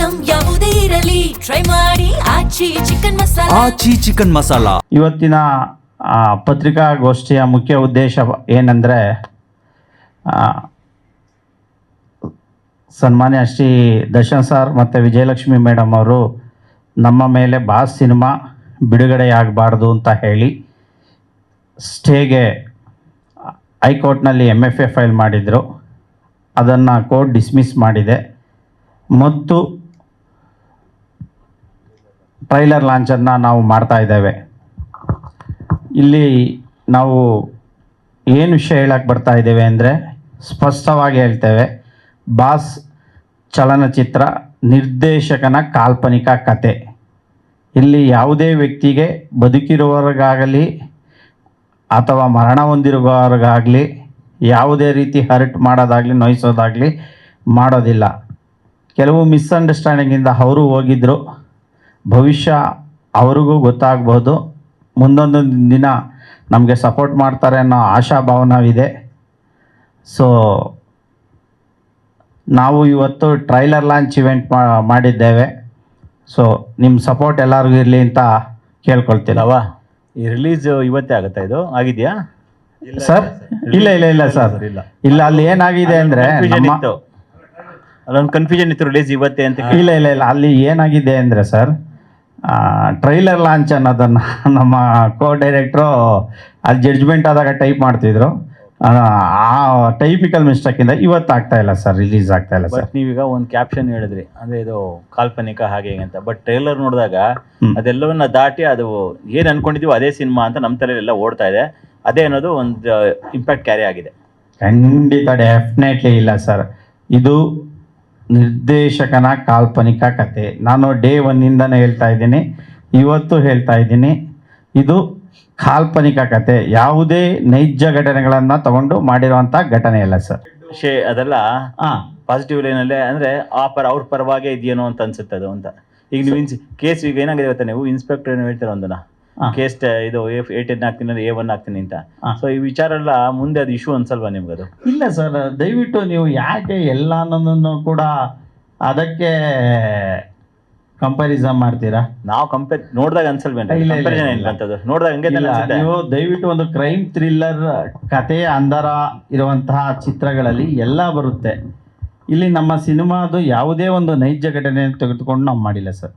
Item ಯಾವುದೇ ಇರಲಿ try ಮಾಡಿ ಆಚಿ ಚಿಕನ್ ಮಸಾಲಾ. ಆಚಿ ಚಿಕನ್ ಮಸಾಲಾ. ಇವತ್ತಿನ ಪತ್ರಿಕಾಗೋಷ್ಠಿಯ ಮುಖ್ಯ ಉದ್ದೇಶ ಏನಂದರೆ, ಸನ್ಮಾನ್ಯ ಶ್ರೀ ದರ್ಶನ್ ಸರ್ ಮತ್ತು ವಿಜಯಲಕ್ಷ್ಮಿ ಮೇಡಮ್ ಅವರು ನಮ್ಮ ಮೇಲೆ ಬಾಸ್ ಸಿನಿಮಾ ಬಿಡುಗಡೆಯಾಗಬಾರ್ದು ಅಂತ ಹೇಳಿ ಸ್ಟೇಗೆ ಹೈಕೋರ್ಟ್ನಲ್ಲಿ MFA ಫೈಲ್ ಮಾಡಿದರು. ಅದನ್ನು ಕೋರ್ಟ್ ಡಿಸ್ಮಿಸ್ ಮಾಡಿದೆ ಮತ್ತು ಟ್ರೈಲರ್ ಲಾಂಚನ್ನು ನಾವು ಮಾಡ್ತಾ ಇದ್ದೇವೆ. ಇಲ್ಲಿ ನಾವು ಏನು ವಿಷಯ ಹೇಳಕ್ಕೆ ಬರ್ತಾ ಇದ್ದೇವೆ ಅಂದರೆ, ಸ್ಪಷ್ಟವಾಗಿ ಹೇಳ್ತೇವೆ, ಬಾಸ್ ಚಲನಚಿತ್ರ ನಿರ್ದೇಶಕನ ಕಾಲ್ಪನಿಕ ಕತೆ. ಇಲ್ಲಿ ಯಾವುದೇ ವ್ಯಕ್ತಿಗೆ ಬದುಕಿರುವವರಿಗಾಗಲಿ ಅಥವಾ ಮರಣ ಹೊಂದಿರುವವರಿಗಾಗಲಿ ಯಾವುದೇ ರೀತಿ ಹರ್ಟ್ ಮಾಡೋದಾಗಲಿ ನೋಯಿಸೋದಾಗಲಿ ಮಾಡೋದಿಲ್ಲ. ಕೆಲವು ಮಿಸ್ಅಂಡರ್ಸ್ಟ್ಯಾಂಡಿಂಗಿಂದ ಅವರು ಹೋಗಿದ್ದರು. ಭವಿಷ್ಯ ಅವ್ರಿಗೂ ಗೊತ್ತಾಗ್ಬೋದು. ಮುಂದೊಂದು ದಿನ ನಮಗೆ ಸಪೋರ್ಟ್ ಮಾಡ್ತಾರೆ ಅನ್ನೋ ಆಶಾಭಾವನವಿದೆ. ಸೊ ನಾವು ಇವತ್ತು ಟ್ರೈಲರ್ ಲಾಂಚ್ ಇವೆಂಟ್ ಮಾಡಿದ್ದೇವೆ. ಸೊ ನಿಮ್ಮ ಸಪೋರ್ಟ್ ಎಲ್ಲರಿಗೂ ಇರಲಿ ಅಂತ ಕೇಳ್ಕೊಳ್ತೀನವ. ಈ ರಿಲೀಸ್ ಇವತ್ತೇ ಆಗುತ್ತಾ? ಇದು ಆಗಿದೆಯಾ ಸರ್? ಇಲ್ಲ ಸರ್, ಇಲ್ಲ. ಅಲ್ಲಿ ಏನಾಗಿದೆ ಅಂದರೆ, ಅಲ್ಲೊಂದು ಕನ್ಫ್ಯೂಷನ್ ಇತ್ತು, ರಿಲೀಸ್ ಇವತ್ತೇ ಅಂತ. ಇಲ್ಲ ಅಲ್ಲಿ ಏನಾಗಿದೆ ಅಂದರೆ ಸರ್, ಟ್ರೈಲರ್ ಲಾಂಚ್ ಅನ್ನೋದನ್ನು ನಮ್ಮ ಕೋ ಡೈರೆಕ್ಟ್ರು ಅಲ್ಲಿ ಜಡ್ಜ್ಮೆಂಟ್ ಆದಾಗ ಟೈಪ್ ಮಾಡ್ತಿದ್ರು. ಆ ಟೈಪಿಕಲ್ ಮಿಸ್ಟೇಕಿಂದ ಇವತ್ತು ಆಗ್ತಾ ಇಲ್ಲ ಸರ್, ರಿಲೀಸ್ ಆಗ್ತಾ ಇಲ್ಲ ಸರ್. ನೀವೀಗ ಒಂದು ಕ್ಯಾಪ್ಷನ್ ಹೇಳಿದ್ರಿ, ಅಂದರೆ ಇದು ಕಾಲ್ಪನಿಕ ಹಾಗೆ ಅಂತ. ಬಟ್ ಟ್ರೈಲರ್ ನೋಡಿದಾಗ ಅದೆಲ್ಲವನ್ನ ದಾಟಿ ಅದು ಏನು ಅನ್ಕೊಂಡಿದೀವೋ ಅದೇ ಸಿನಿಮಾ ಅಂತ ನಮ್ಮ ತಲೆಯಲ್ಲೆಲ್ಲ ಓಡ್ತಾ ಇದೆ. ಅದೇ ಅನ್ನೋದು ಒಂದು ಇಂಪ್ಯಾಕ್ಟ್ ಕ್ಯಾರಿ ಆಗಿದೆ. ಖಂಡಿತ ಡೆಫಿನೆಟ್ಲಿ ಇಲ್ಲ ಸರ್. ಇದು ನಿರ್ದೇಶಕನ ಕಾಲ್ಪನಿಕ ಕತೆ. ನಾನು ಡೇ ಒನ್ನಿಂದನೇ ಹೇಳ್ತಾ ಇದ್ದೀನಿ, ಇವತ್ತು ಹೇಳ್ತಾ ಇದ್ದೀನಿ, ಇದು ಕಾಲ್ಪನಿಕ ಕತೆ. ಯಾವುದೇ ನೈಜ ಘಟನೆಗಳನ್ನು ತಗೊಂಡು ಮಾಡಿರುವಂಥ ಘಟನೆ ಅಲ್ಲ ಸರ್. ಅದೆಲ್ಲ ಪಾಸಿಟಿವ್ ಲೈನಲ್ಲೇ, ಅಂದರೆ ಅವ್ರ ಪರವಾಗೇ ಇದೆಯೇನೋ ಅಂತ ಅನ್ಸುತ್ತೆ ಅದು ಅಂತ. ಈಗ ನೀವು ಕೇಸ್ ಈಗ ಏನಾಗಿದೆ ಗೊತ್ತಾ, ನೀವು ಇನ್ಸ್ಪೆಕ್ಟರ್ ಏನು ಹೇಳ್ತೀರ ಒಂದನ್ನ ಕೇಸ್ ಇದು A10 ಹಾಕ್ತೀನಿ ಅಂದರೆ A1 ಹಾಕ್ತೀನಿ ಅಂತ. ಸೊ ಈ ವಿಚಾರ ಎಲ್ಲ ಮುಂದೆ ಅದು ಇಶ್ಯೂ ಅನ್ಸಲ್ವಾ ನಿಮ್ಗೆ? ಅದು ಇಲ್ಲ ಸರ್, ದಯವಿಟ್ಟು ನೀವು ಯಾಕೆ ಎಲ್ಲನೂ ಕೂಡ ಅದಕ್ಕೆ ಕಂಪ್ಯಾರಿಸನ್ ಮಾಡ್ತೀರಾ? ನಾವು ನೋಡಿದಾಗ ಅನ್ಸಲ್ವೇನ್ರಿ? ನೋಡಿದಾಗ ಹಂಗೆ ನೀವು ದಯವಿಟ್ಟು ಒಂದು ಕ್ರೈಮ್ ಥ್ರಿಲ್ಲರ್ ಕಥೆಯ ಅಂದರ ಇರುವಂತಹ ಚಿತ್ರಗಳಲ್ಲಿ ಎಲ್ಲ ಬರುತ್ತೆ. ಇಲ್ಲಿ ನಮ್ಮ ಸಿನಿಮಾದು ಯಾವುದೇ ಒಂದು ನೈಜ ಘಟನೆಯನ್ನು ತೆಗೆದುಕೊಂಡು ನಾವು ಮಾಡಿಲ್ಲ ಸರ್.